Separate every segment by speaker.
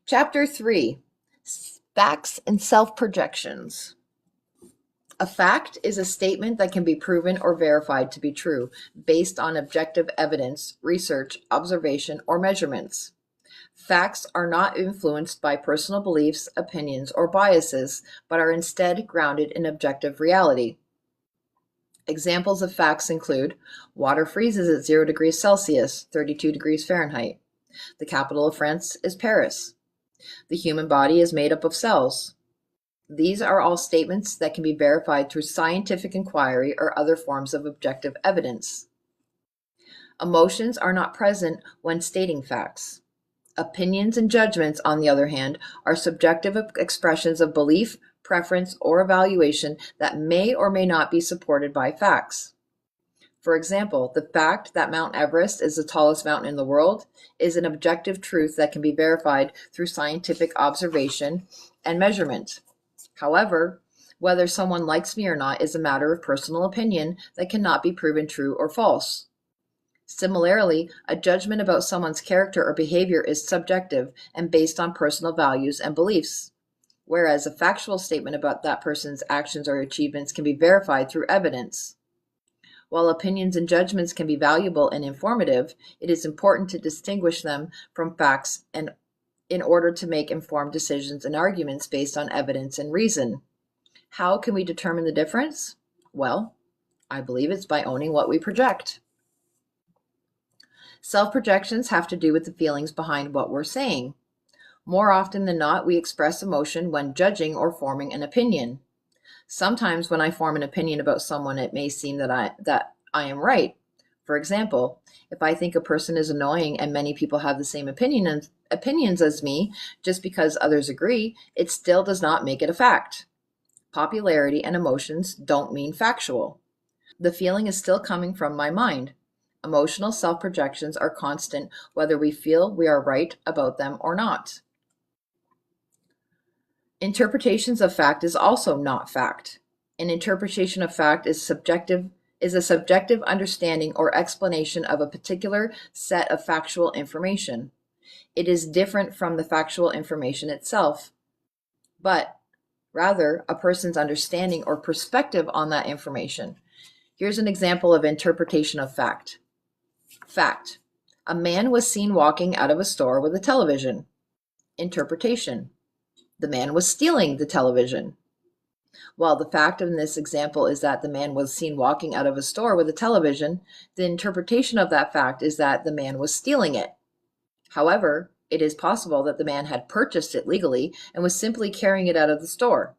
Speaker 1: Chapter 3, Facts and Self-Projections. A fact is a statement that can be proven or verified to be true based on objective evidence, research, observation, or measurements. Facts are not influenced by personal beliefs, opinions, or biases, but are instead grounded in objective reality. Examples of facts include water freezes at 0 degrees Celsius, 32 degrees Fahrenheit. The capital of France is Paris. The human body is made up of cells. These are all statements that can be verified through scientific inquiry or other forms of objective evidence. Emotions are not present when stating facts. Opinions and judgments, on the other hand, are subjective expressions of belief, preference, or evaluation that may or may not be supported by facts. For example, the fact that Mount Everest is the tallest mountain in the world is an objective truth that can be verified through scientific observation and measurement. However, whether someone likes me or not is a matter of personal opinion that cannot be proven true or false. Similarly, a judgment about someone's character or behavior is subjective and based on personal values and beliefs, whereas a factual statement about that person's actions or achievements can be verified through evidence. While opinions and judgments can be valuable and informative, it is important to distinguish them from facts and in order to make informed decisions and arguments based on evidence and reason. How can we determine the difference? Well, I believe it's by owning what we project. Self-projections have to do with the feelings behind what we're saying. More often than not, we express emotion when judging or forming an opinion. Sometimes when I form an opinion about someone, it may seem that I am right. For example, if I think a person is annoying and many people have the same opinions as me, just because others agree, it still does not make it a fact. Popularity and emotions don't mean factual. The feeling is still coming from my mind. Emotional self-projections are constant whether we feel we are right about them or not. Interpretations of fact is also not fact. An interpretation of fact is a subjective understanding or explanation of a particular set of factual information. It is different from the factual information itself, but rather a person's understanding or perspective on that information. Here's an example of interpretation of fact. Fact: a man was seen walking out of a store with a television. Interpretation: the man was stealing the television. While the fact in this example is that the man was seen walking out of a store with a television, the interpretation of that fact is that the man was stealing it. However, it is possible that the man had purchased it legally and was simply carrying it out of the store.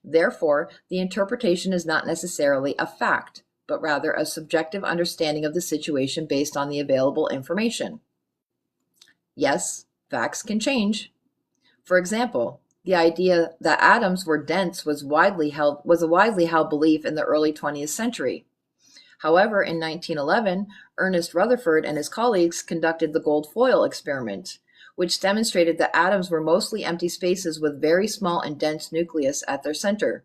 Speaker 1: Therefore, the interpretation is not necessarily a fact, but rather a subjective understanding of the situation based on the available information. Yes, facts can change. For example, the idea that atoms were dense was a widely held belief in the early 20th century. However, in 1911, Ernest Rutherford and his colleagues conducted the gold foil experiment, which demonstrated that atoms were mostly empty spaces with very small and dense nucleus at their center.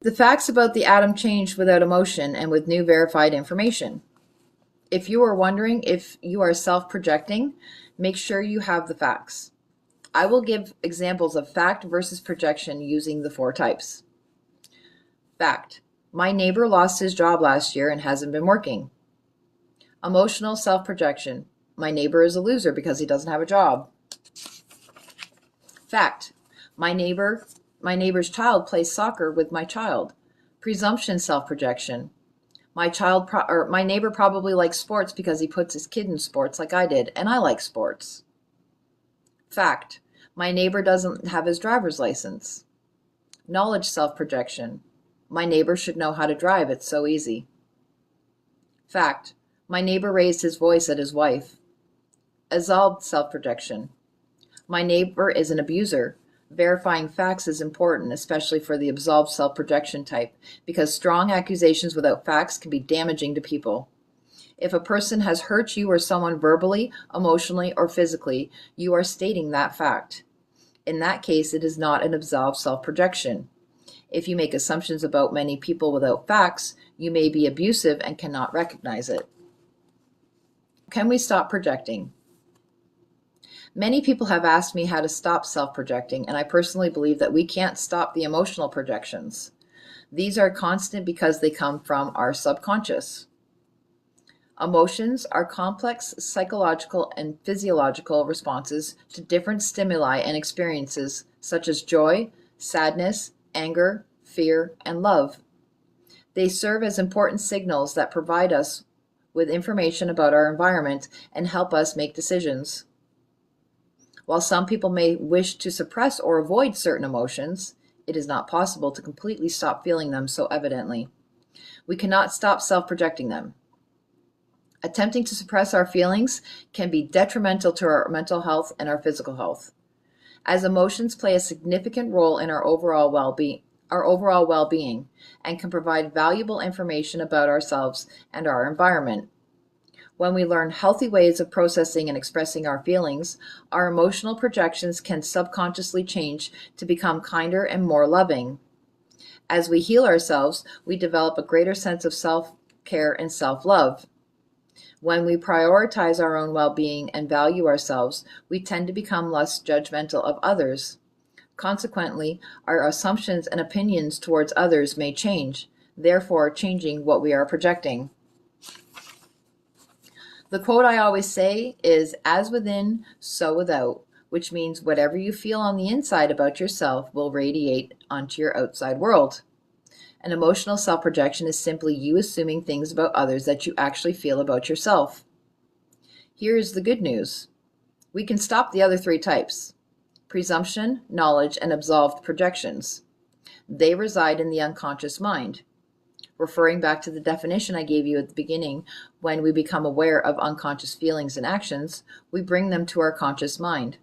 Speaker 1: The facts about the atom changed without emotion and with new verified information. If you are wondering if you are self-projecting, make sure you have the facts. I will give examples of fact versus projection using the 4 types. Fact: my neighbor lost his job last year and hasn't been working. Emotional self-projection: my neighbor is a loser because he doesn't have a job. Fact: my neighbor's child plays soccer with my child. Presumption self-projection: my neighbor probably likes sports because he puts his kid in sports like I did, and I like sports. Fact: my neighbor doesn't have his driver's license. Knowledge self-projection: my neighbor should know how to drive, it's so easy. Fact: my neighbor raised his voice at his wife. Absolved self-projection: my neighbor is an abuser. Verifying facts is important, especially for the absolved self-projection type, because strong accusations without facts can be damaging to people. If a person has hurt you or someone verbally, emotionally, or physically, you are stating that fact. In that case, it is not an absolved self-projection. If you make assumptions about many people without facts, you may be abusive and cannot recognize it. Can we stop projecting? Many people have asked me how to stop self-projecting, and I personally believe that we can't stop the emotional projections. These are constant because they come from our subconscious. Emotions are complex psychological and physiological responses to different stimuli and experiences such as joy, sadness, anger, fear, and love. They serve as important signals that provide us with information about our environment and help us make decisions. While some people may wish to suppress or avoid certain emotions, it is not possible to completely stop feeling them so evidently. We cannot stop self-projecting them. Attempting to suppress our feelings can be detrimental to our mental health and our physical health, as emotions play a significant role in our overall well-being and can provide valuable information about ourselves and our environment. When we learn healthy ways of processing and expressing our feelings, our emotional projections can subconsciously change to become kinder and more loving. As we heal ourselves, we develop a greater sense of self-care and self-love. When we prioritize our own well-being and value ourselves, we tend to become less judgmental of others. Consequently, our assumptions and opinions towards others may change, therefore changing what we are projecting. The quote I always say is, "As within, so without," which means whatever you feel on the inside about yourself will radiate onto your outside world. An emotional self-projection is simply you assuming things about others that you actually feel about yourself. Here is the good news. We can stop the other three types: presumption, knowledge, and absolved projections. They reside in the unconscious mind. Referring back to the definition I gave you at the beginning, when we become aware of unconscious feelings and actions, we bring them to our conscious mind.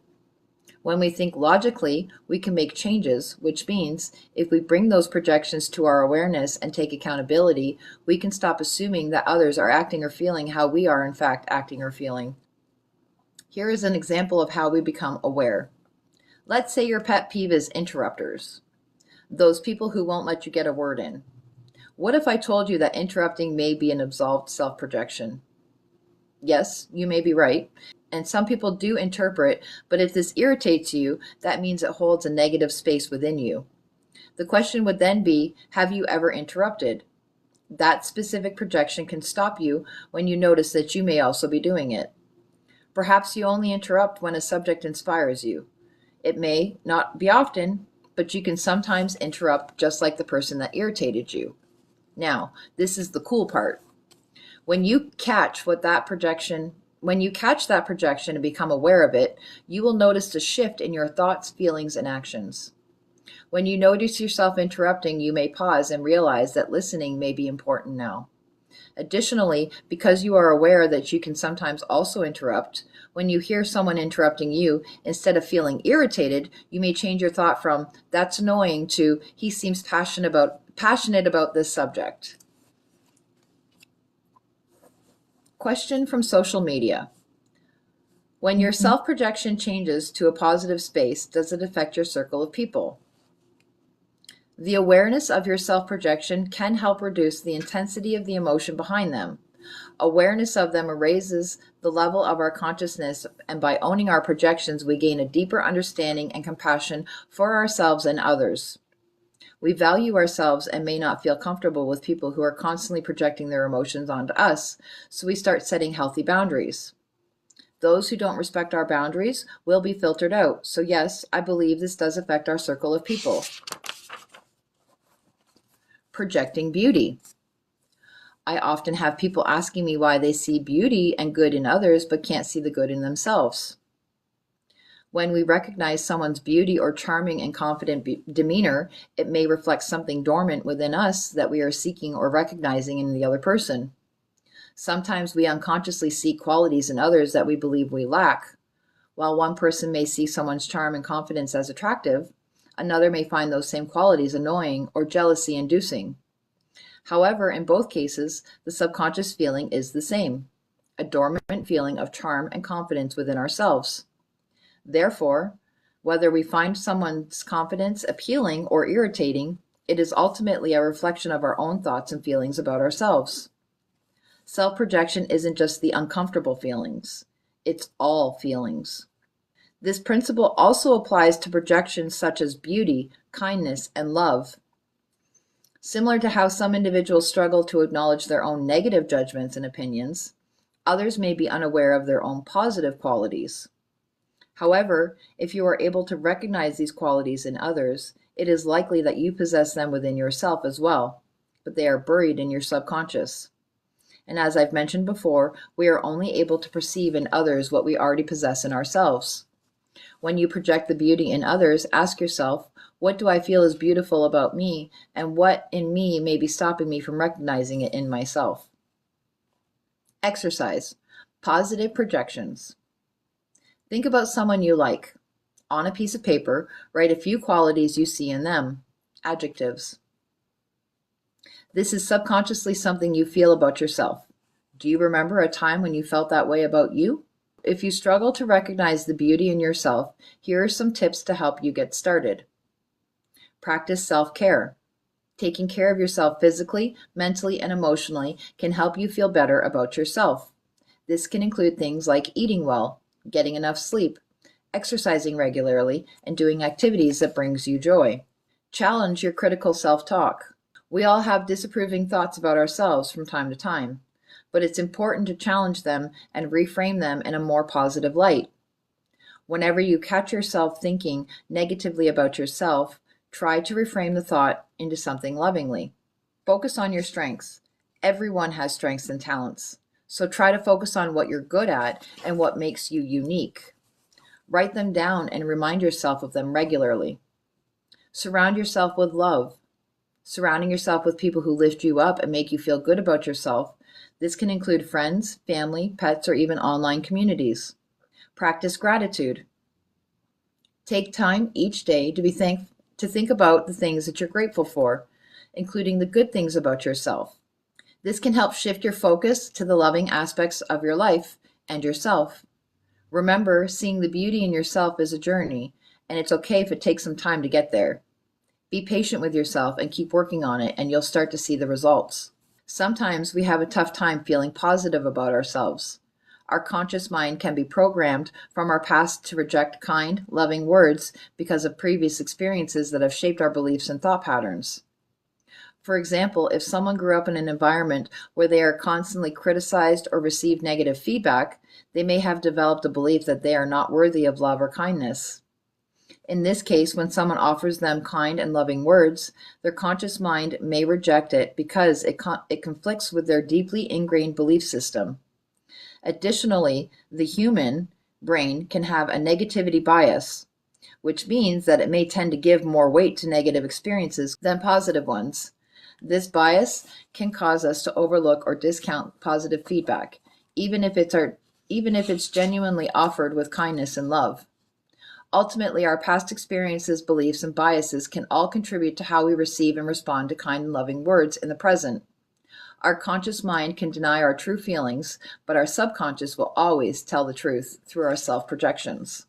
Speaker 1: When we think logically, we can make changes, which means if we bring those projections to our awareness and take accountability, we can stop assuming that others are acting or feeling how we are in fact acting or feeling. Here is an example of how we become aware. Let's say your pet peeve is interrupters, those people who won't let you get a word in. What if I told you that interrupting may be an absolved self-projection? Yes, you may be right. And some people do interpret, but if this irritates you, that means it holds a negative space within you. The question would then be, have you ever interrupted? That specific projection can stop you when you notice that you may also be doing it. Perhaps you only interrupt when a subject inspires you. It may not be often, but you can sometimes interrupt just like the person that irritated you. Now, this is the cool part. When you catch that projection and become aware of it, you will notice a shift in your thoughts, feelings, and actions. When you notice yourself interrupting, you may pause and realize that listening may be important now. Additionally, because you are aware that you can sometimes also interrupt, when you hear someone interrupting you, instead of feeling irritated, you may change your thought from "that's annoying" to "he seems passionate about this subject." Question from social media. When your self-projection changes to a positive space, does it affect your circle of people? The awareness of your self-projection can help reduce the intensity of the emotion behind them. Awareness of them raises the level of our consciousness, and by owning our projections, we gain a deeper understanding and compassion for ourselves and others. We value ourselves and may not feel comfortable with people who are constantly projecting their emotions onto us, so we start setting healthy boundaries. Those who don't respect our boundaries will be filtered out. So yes, I believe this does affect our circle of people. Projecting beauty. I often have people asking me why they see beauty and good in others but can't see the good in themselves. When we recognize someone's beauty or charming and confident demeanor, it may reflect something dormant within us that we are seeking or recognizing in the other person. Sometimes we unconsciously seek qualities in others that we believe we lack. While one person may see someone's charm and confidence as attractive, another may find those same qualities annoying or jealousy-inducing. However, in both cases, the subconscious feeling is the same, a dormant feeling of charm and confidence within ourselves. Therefore, whether we find someone's confidence appealing or irritating, it is ultimately a reflection of our own thoughts and feelings about ourselves. Self-projection isn't just the uncomfortable feelings, it's all feelings. This principle also applies to projections such as beauty, kindness, and love. Similar to how some individuals struggle to acknowledge their own negative judgments and opinions, others may be unaware of their own positive qualities. However, if you are able to recognize these qualities in others, it is likely that you possess them within yourself as well, but they are buried in your subconscious. And as I've mentioned before, we are only able to perceive in others what we already possess in ourselves. When you project the beauty in others, ask yourself, what do I feel is beautiful about me, and what in me may be stopping me from recognizing it in myself? Exercise. Positive projections. Think about someone you like. On a piece of paper, write a few qualities you see in them. Adjectives. This is subconsciously something you feel about yourself. Do you remember a time when you felt that way about you? If you struggle to recognize the beauty in yourself, here are some tips to help you get started. Practice self-care. Taking care of yourself physically, mentally, and emotionally can help you feel better about yourself. This can include things like eating well, getting enough sleep, exercising regularly, and doing activities that brings you joy. Challenge your critical self-talk. We all have disapproving thoughts about ourselves from time to time, but it's important to challenge them and reframe them in a more positive light. Whenever you catch yourself thinking negatively about yourself, try to reframe the thought into something lovingly. Focus on your strengths. Everyone has strengths and talents, so try to focus on what you're good at and what makes you unique. Write them down and remind yourself of them regularly. Surround yourself with love. Surrounding yourself with people who lift you up and make you feel good about yourself. This can include friends, family, pets, or even online communities. Practice gratitude. Take time each day to think about the things that you're grateful for, including the good things about yourself. This can help shift your focus to the loving aspects of your life and yourself. Remember, seeing the beauty in yourself is a journey, and it's okay if it takes some time to get there. Be patient with yourself and keep working on it, and you'll start to see the results. Sometimes we have a tough time feeling positive about ourselves. Our conscious mind can be programmed from our past to reject kind, loving words because of previous experiences that have shaped our beliefs and thought patterns. For example, if someone grew up in an environment where they are constantly criticized or receive negative feedback, they may have developed a belief that they are not worthy of love or kindness. In this case, when someone offers them kind and loving words, their conscious mind may reject it because it conflicts with their deeply ingrained belief system. Additionally, the human brain can have a negativity bias, which means that it may tend to give more weight to negative experiences than positive ones. This bias can cause us to overlook or discount positive feedback, even if it's genuinely offered with kindness and love. Ultimately, our past experiences, beliefs, and biases can all contribute to how we receive and respond to kind and loving words in the present. Our conscious mind can deny our true feelings, but our subconscious will always tell the truth through our self-projections.